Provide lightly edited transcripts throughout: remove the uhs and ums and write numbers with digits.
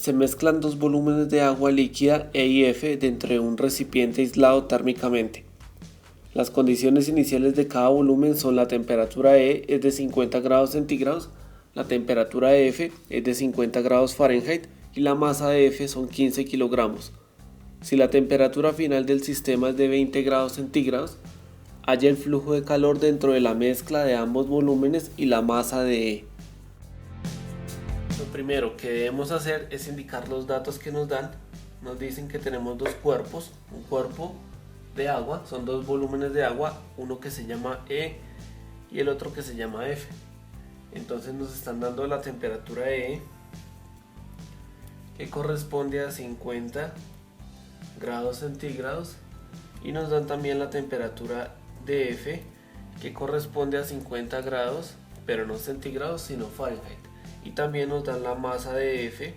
Se mezclan dos volúmenes de agua líquida E y F dentro de un recipiente aislado térmicamente. Las condiciones iniciales de cada volumen son: la temperatura E es de 50 grados centígrados, la temperatura de F es de 50 grados Fahrenheit y la masa de F son 15 kilogramos. Si la temperatura final del sistema es de 20 grados centígrados, halla el flujo de calor dentro de la mezcla de ambos volúmenes y la masa de E. Lo primero que debemos hacer es indicar los datos que nos dan. Nos dicen que tenemos dos cuerpos, un cuerpo de agua, son dos volúmenes de agua, uno que se llama E y el otro que se llama F. Entonces nos están dando la temperatura de E, que corresponde a 50 grados centígrados, y nos dan también la temperatura de F, que corresponde a 50 grados, pero no centígrados sino Fahrenheit. Y también nos dan la masa de F,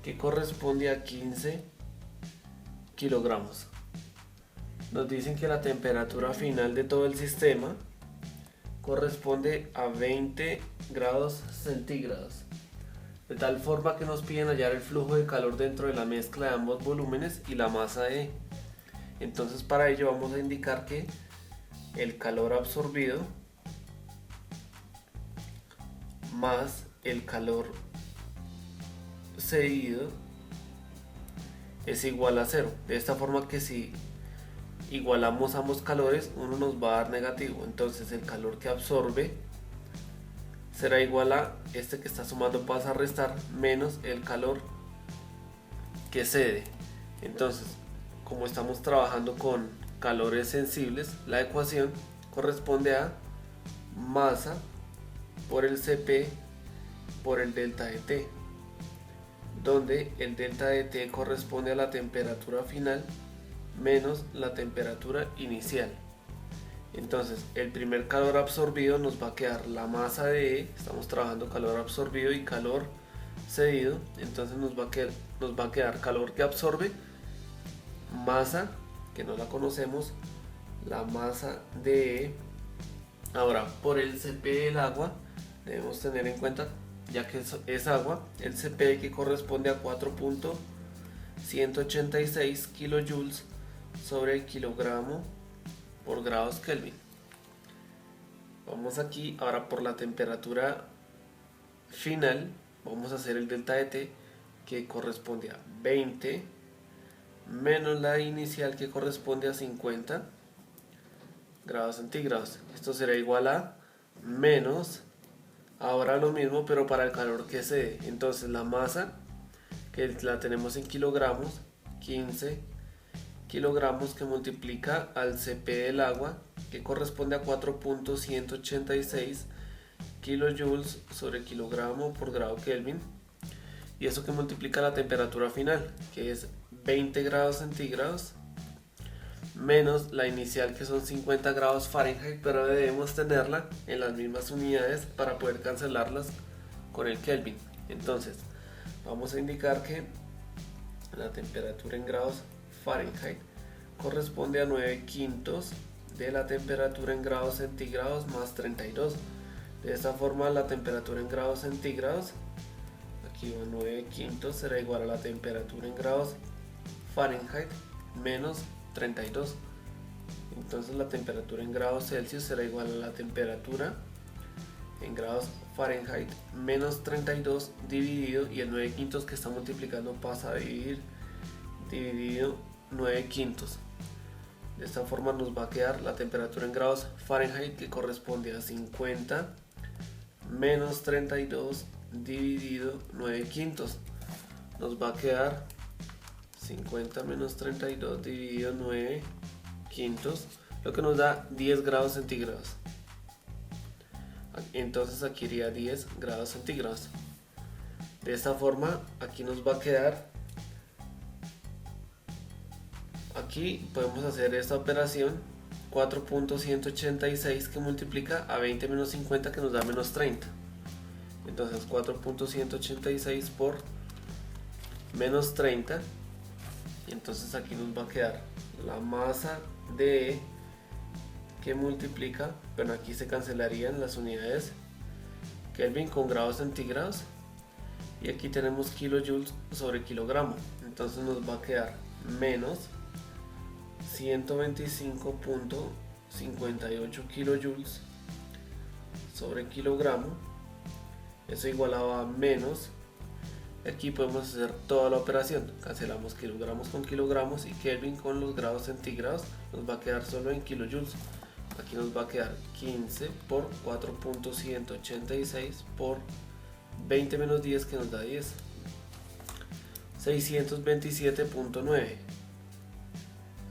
que corresponde a 15 kilogramos. Nos dicen que la temperatura final de todo el sistema corresponde a 20 grados centígrados. De tal forma que nos piden hallar el flujo de calor dentro de la mezcla de ambos volúmenes y la masa de E. Entonces para ello vamos a indicar que el calor absorbido más el calor cedido es igual a 0. De esta forma que si igualamos ambos calores, uno nos va a dar negativo. Entonces el calor que absorbe será igual a este que está sumando, pasa a restar, menos el calor que cede. Entonces, como estamos trabajando con calores sensibles, la ecuación corresponde a masa por el Cp por el delta de T, donde el delta de T corresponde a la temperatura final menos la temperatura inicial. Entonces el primer calor absorbido nos va a quedar la masa de E, estamos trabajando calor absorbido y calor cedido, entonces nos va a quedar calor que absorbe, masa que no la conocemos, la masa de E. Ahora, por el Cp del agua debemos tener en cuenta, ya que es agua, el Cp, que corresponde a 4.186 kilojoules sobre el kilogramo por grados Kelvin. Vamos aquí ahora por la temperatura final, vamos a hacer el delta de T, que corresponde a 20 menos la inicial, que corresponde a 50 grados centígrados. Esto será igual a menos, ahora lo mismo pero para el calor que cede. Entonces la masa, que la tenemos en kilogramos, 15 kilogramos, que multiplica al Cp del agua, que corresponde a 4.186 kilojoules sobre kilogramo por grado Kelvin, y eso que multiplica la temperatura final, que es 20 grados centígrados, menos la inicial, que son 50 grados Fahrenheit, pero debemos tenerla en las mismas unidades para poder cancelarlas con el Kelvin. Entonces vamos a indicar que la temperatura en grados Fahrenheit corresponde a 9 quintos de la temperatura en grados centígrados más 32. De esta forma la temperatura en grados centígrados, aquí va 9 quintos, será igual a la temperatura en grados Fahrenheit menos 32. Entonces la temperatura en grados Celsius será igual a la temperatura en grados Fahrenheit menos 32 dividido, y el 9 quintos que está multiplicando pasa a dividido 9 quintos. De esta forma nos va a quedar la temperatura en grados Fahrenheit, que corresponde a 50 menos 32 dividido 9 quintos. Nos va a quedar 50 menos 32 dividido 9 quintos, lo que nos da 10 grados centígrados. Entonces aquí iría 10 grados centígrados. De esta forma aquí nos va a quedar, aquí podemos hacer esta operación, 4.186 que multiplica a 20 menos 50, que nos da menos 30. Entonces 4.186 por menos 30, y entonces aquí nos va a quedar la masa de E, que multiplica, pero aquí se cancelarían las unidades Kelvin con grados centígrados, y aquí tenemos kilojoules sobre kilogramo, entonces nos va a quedar menos 125.58 kilojoules sobre kilogramo. Eso igualaba a menos, aquí podemos hacer toda la operación, cancelamos kilogramos con kilogramos y Kelvin con los grados centígrados, nos va a quedar solo en kilojoules. Aquí nos va a quedar 15 por 4.186 por 20 menos 10, que nos da 10, 627.9.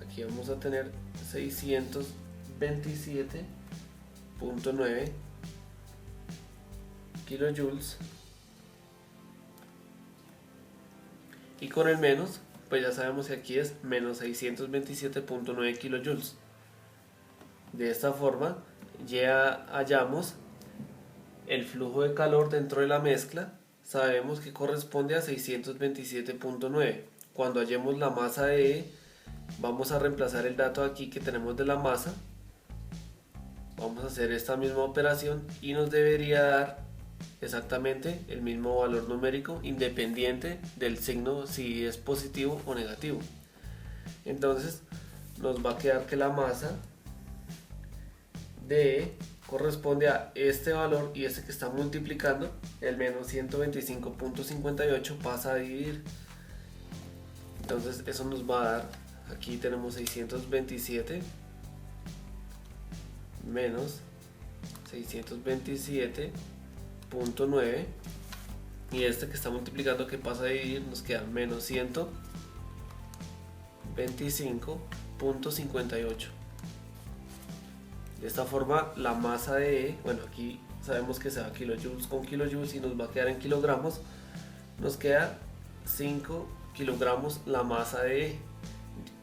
Aquí vamos a tener 627.9 kilojoules, y con el menos pues ya sabemos que aquí es menos 627.9 kilojoules. De esta forma ya hallamos el flujo de calor dentro de la mezcla, sabemos que corresponde a 627.9. Cuando hallemos la masa de E, vamos a reemplazar el dato aquí que tenemos de la masa, vamos a hacer esta misma operación y nos debería dar exactamente el mismo valor numérico independiente del signo, si es positivo o negativo. Entonces nos va a quedar que la masa de E corresponde a este valor, y este que está multiplicando, el menos 125.58, pasa a dividir. Entonces eso nos va a dar, aquí tenemos 627 menos 627.9, y este que está multiplicando, que pasa a dividir, nos queda menos 125.58. De esta forma la masa de E, bueno, aquí sabemos que se va kilojoules con kilojoules y nos va a quedar en kilogramos, nos queda 5 kilogramos la masa de E.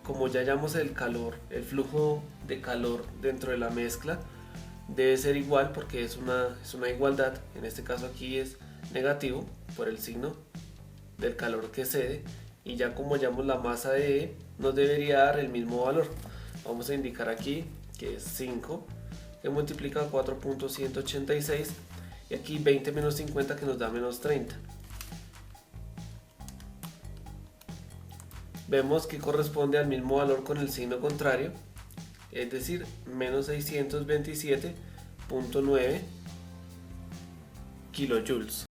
Como ya hallamos el calor, el flujo de calor dentro de la mezcla debe ser igual, porque es una igualdad, en este caso aquí es negativo por el signo del calor que cede, y ya como hallamos la masa de E, nos debería dar el mismo valor. Vamos a indicar aquí que es 5, que multiplica 4.186, y aquí 20 menos 50, que nos da menos 30. Vemos que corresponde al mismo valor con el signo contrario, es decir, menos 627.9 kilojoules.